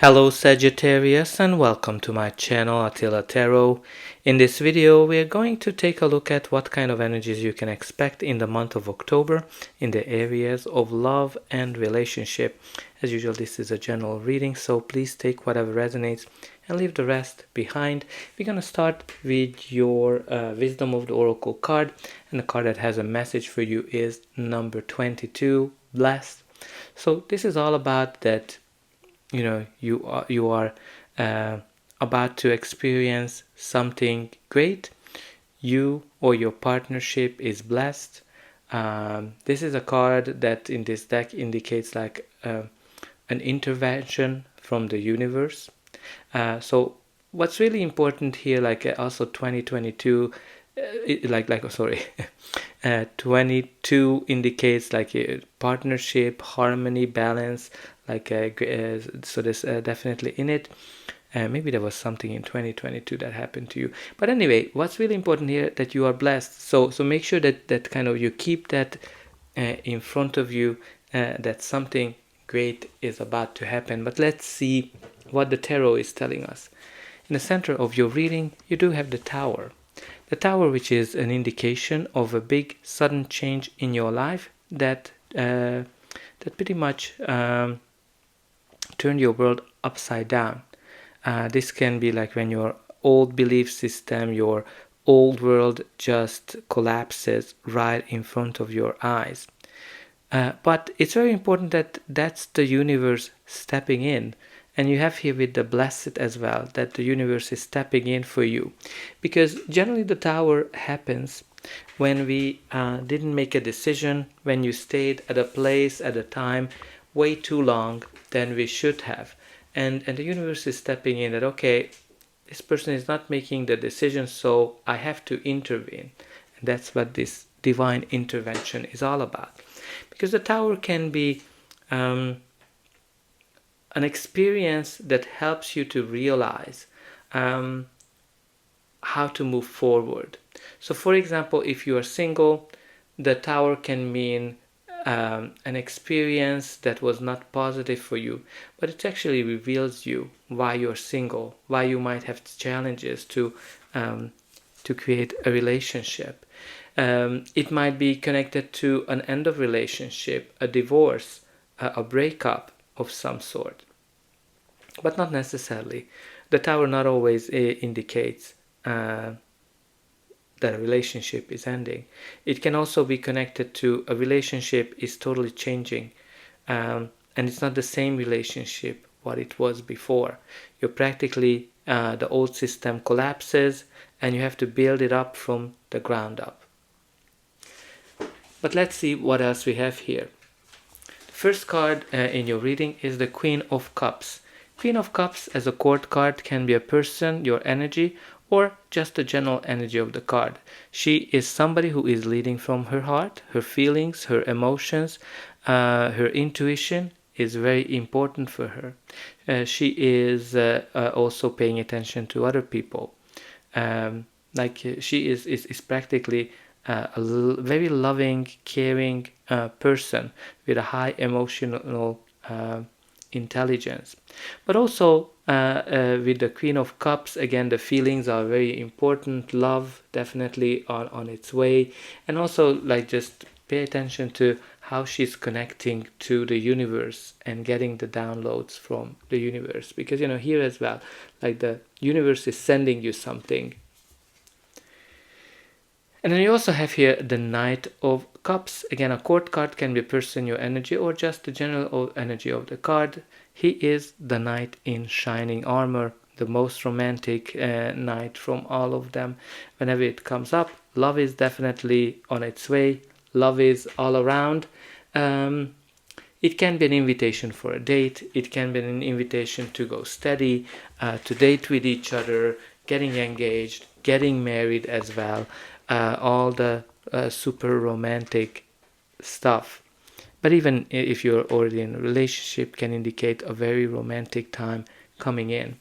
Hello Sagittarius and welcome to my channel Attila Tarot. In this video we are going to take a look at what kind of energies you can expect in the month of October in the areas of love and relationship. As usual, this is a general reading, so please take whatever resonates and leave the rest behind. We're going to start with your Wisdom of the Oracle card, and the card that has a message for you is number 22, Blessed. So this is all about that you are about to experience something great. You or your partnership is blessed. This is a card that in this deck indicates like an intervention from the universe. So what's really important here, like also 2022, 22 indicates like a partnership, harmony, balance, so there's definitely in it. Maybe there was something in 2022 that happened to you, but anyway, what's really important here, that you are blessed. So make sure that kind of you keep that in front of you, that something great is about to happen. But let's see what the tarot is telling us. In the center of your reading, you do have the Tower. The Tower, which is an indication of a big sudden change in your life that pretty much turned your world upside down. This can be like when your old belief system, your old world just collapses right in front of your eyes. But it's very important that that's the universe stepping in. And you have here with the Blessed as well, that the universe is stepping in for you. Because generally the Tower happens when we didn't make a decision, when you stayed at a place, at a time, way too long than we should have. And the universe is stepping in that, okay, this person is not making the decision, so I have to intervene. And that's what this divine intervention is all about. Because the Tower can be an experience that helps you to realize how to move forward. So for example, if you are single, the Tower can mean an experience that was not positive for you, but it actually reveals you why you're single, why you might have challenges to create a relationship. It might be connected to an end of relationship, a divorce, a breakup of some sort, but not necessarily. The Tower not always indicates that a relationship is ending. It can also be connected to a relationship is totally changing, and it's not the same relationship what it was before. You're practically the old system collapses and you have to build it up from the ground up. But let's see what else we have here. The first card in your reading is the Queen of Cups. Queen of Cups as a court card can be a person, your energy, or just the general energy of the card. She is somebody who is leading from her heart, her feelings, her emotions, her intuition is very important for her. She is also paying attention to other people. She is practically a very loving, caring person with a high emotional intelligence. But also with the Queen of Cups, again, the feelings are very important. Love definitely on its way. And also like just pay attention to how she's connecting to the universe and getting the downloads from the universe. Because, here as well, like the universe is sending you something. And then you also have here the Knight of Cups. Again, a court card can be a person, your energy, or just the general energy of the card. He is the knight in shining armor, the most romantic knight from all of them. Whenever it comes up, love is definitely on its way. Love is all around. It can be an invitation for a date. It can be an invitation to go steady, to date with each other, getting engaged, getting married as well. All the super romantic stuff. But even if you're already in a relationship, can indicate a very romantic time coming in.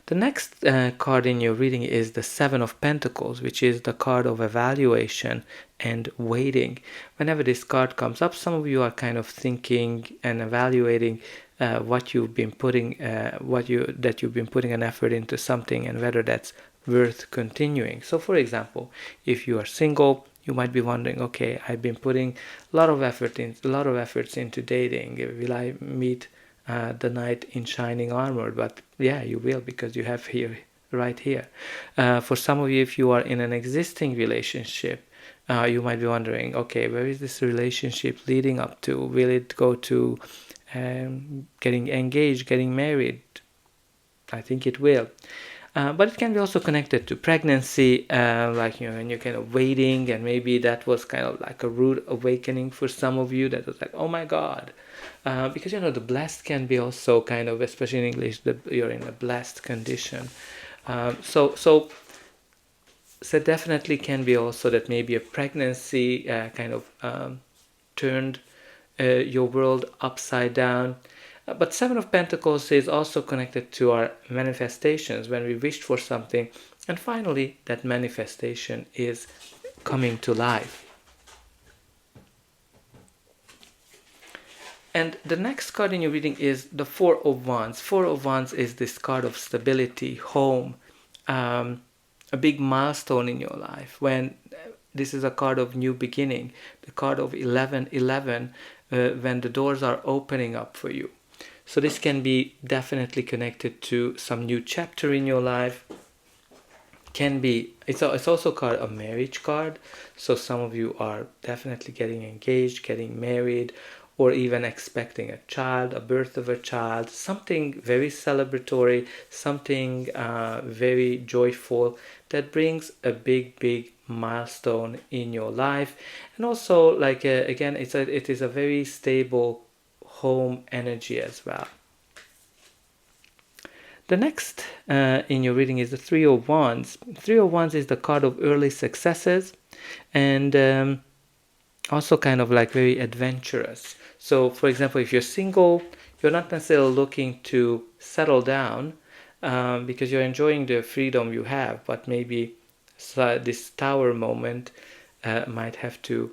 The next card in your reading is the Seven of Pentacles, which is the card of evaluation and waiting. Whenever this card comes up, some of you are kind of thinking and evaluating what you've been putting, that you've been putting an effort into something, and whether that's worth continuing. So, for example, if you are single, you might be wondering, okay, I've been putting a lot of efforts into dating. Will I meet the knight in shining armor? But yeah, you will, because you have here, right here. For some of you, if you are in an existing relationship, you might be wondering, okay, where is this relationship leading up to? Will it go to getting engaged, getting married? I think it will. But it can be also connected to pregnancy, like, when you're kind of waiting, and maybe that was kind of like a rude awakening for some of you, that was like, oh my God. Because, the blessed can be also kind of, especially in English, you're in a blessed condition. So definitely can be also that maybe a pregnancy kind of turned your world upside down. But Seven of Pentacles is also connected to our manifestations, when we wished for something, and finally that manifestation is coming to life. And the next card in your reading is the Four of Wands. Four of Wands is this card of stability, home, a big milestone in your life. When this is a card of new beginning, the card of 1111, when the doors are opening up for you. So this can be definitely connected to some new chapter in your life. Can be, it's also called a marriage card. So some of you are definitely getting engaged, getting married, or even expecting a child, a birth of a child, something very celebratory, something very joyful that brings a big milestone in your life. And also, like, again, it is a very stable home energy as well. The next in your reading is the Three of Wands. Three of Wands is the card of early successes, and also kind of like very adventurous. So, for example, if you're single, you're not necessarily looking to settle down because you're enjoying the freedom you have, but maybe this tower moment might have to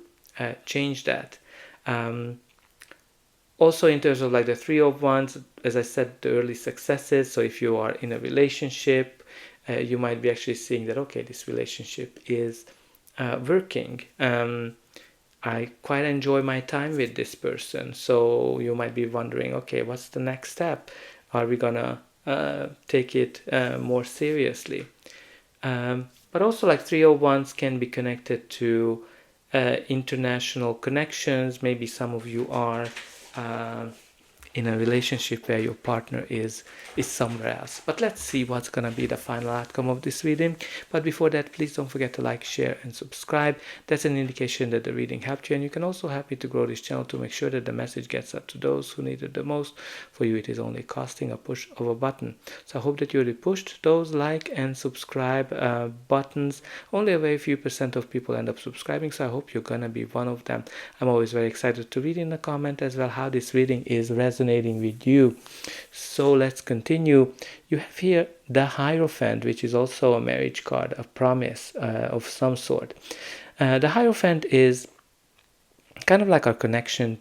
change that. Also, in terms of like the Three of Wands, as I said, the early successes. So if you are in a relationship, you might be actually seeing that, okay, this relationship is working. I quite enjoy my time with this person. So you might be wondering, okay, what's the next step? Are we gonna take it more seriously? But also, like, Three of Wands can be connected to international connections. Maybe some of you are in a relationship where your partner is somewhere else. But let's see what's gonna be the final outcome of this reading. But before that, please don't forget to like, share, and subscribe. That's an indication that the reading helped you, and you can also help me to grow this channel to make sure that the message gets out to those who need it the most. For you, it is only costing a push of a button. So I hope that you already pushed those like and subscribe buttons. Only a very few % of people end up subscribing, so I hope you're gonna be one of them. I'm always very excited to read in the comment as well how this reading is resonating with you. So let's continue. You have here the Hierophant, which is also a marriage card, a promise of some sort. The Hierophant is kind of like our connection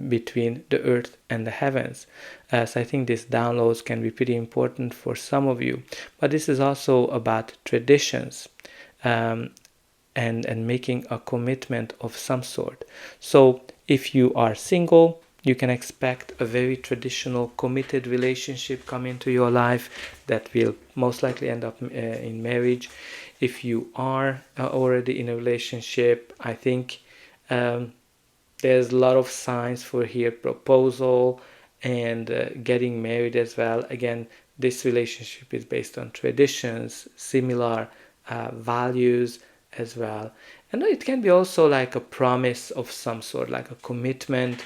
between the earth and the heavens. So I think these downloads can be pretty important for some of you. But this is also about traditions and making a commitment of some sort. So if you are single, you can expect a very traditional, committed relationship come into your life that will most likely end up in marriage. If you are already in a relationship, I think there's a lot of signs for here, proposal and getting married as well. Again, this relationship is based on traditions, similar values as well. And it can be also like a promise of some sort, like a commitment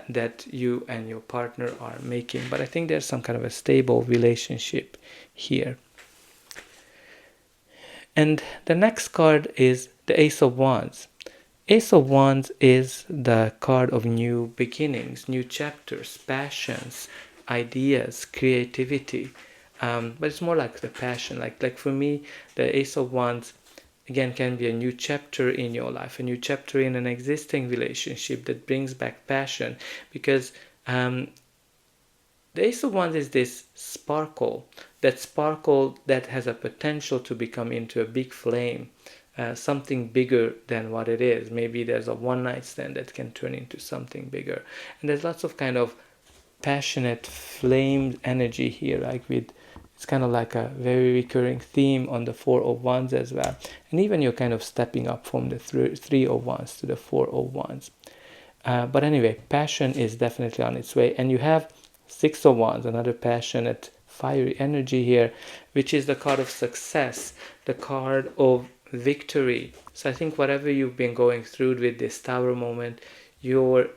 that you and your partner are making. But I think there's some kind of a stable relationship here. And the next card is the Ace of Wands. Ace of Wands is the card of new beginnings, new chapters, passions, ideas, creativity. but it's more like the passion. Like for me, the Ace of Wands again can be a new chapter in your life, a new chapter in an existing relationship that brings back passion, because the Ace of Wands is this sparkle that has a potential to become into a big flame, something bigger than what it is. Maybe there's a one night stand that can turn into something bigger, and there's lots of kind of passionate flame energy here, like with, it's kind of like a very recurring theme on the Four of Wands as well, and even you're kind of stepping up from the Three of Wands to the Four of Wands. But anyway, passion is definitely on its way, and you have Six of Wands, another passionate fiery energy here, which is the card of success, the card of victory. So I think whatever you've been going through with this Tower moment, you're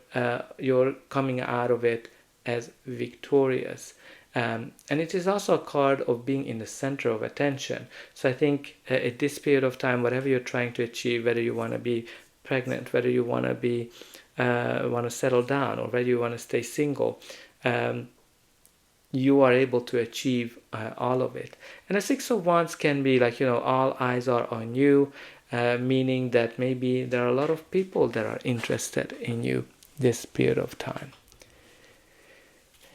coming out of it as victorious. And it is also a card of being in the center of attention. So I think at this period of time, whatever you're trying to achieve, whether you want to be pregnant, whether you want to settle down, or whether you want to stay single, you are able to achieve all of it. And the Six of Wands can be like, all eyes are on you, meaning that maybe there are a lot of people that are interested in you this period of time.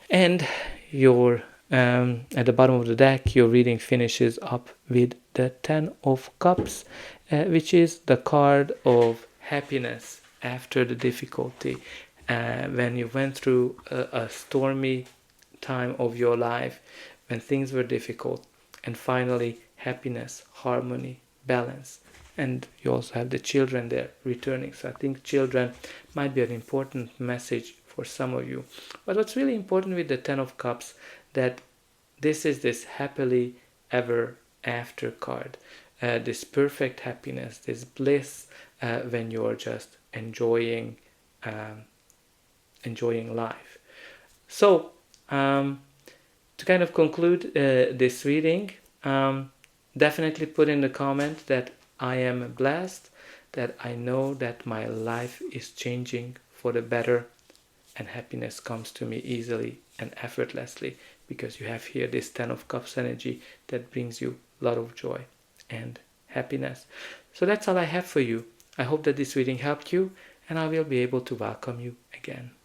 And your at the bottom of the deck, your reading finishes up with the Ten of Cups, which is the card of happiness after the difficulty. When you went through a stormy time of your life, when things were difficult, and finally happiness, harmony, balance. And you also have the children there returning. So I think children might be an important message for some of you. But what's really important with the Ten of Cups, that this is this happily ever after card, this perfect happiness, this bliss, when you're just enjoying life. So to kind of conclude this reading, definitely put in the comment that I am blessed, that I know that my life is changing for the better, and happiness comes to me easily and effortlessly, because you have here this Ten of Cups energy that brings you a lot of joy and happiness. So that's all I have for you. I hope that this reading helped you, and I will be able to welcome you again.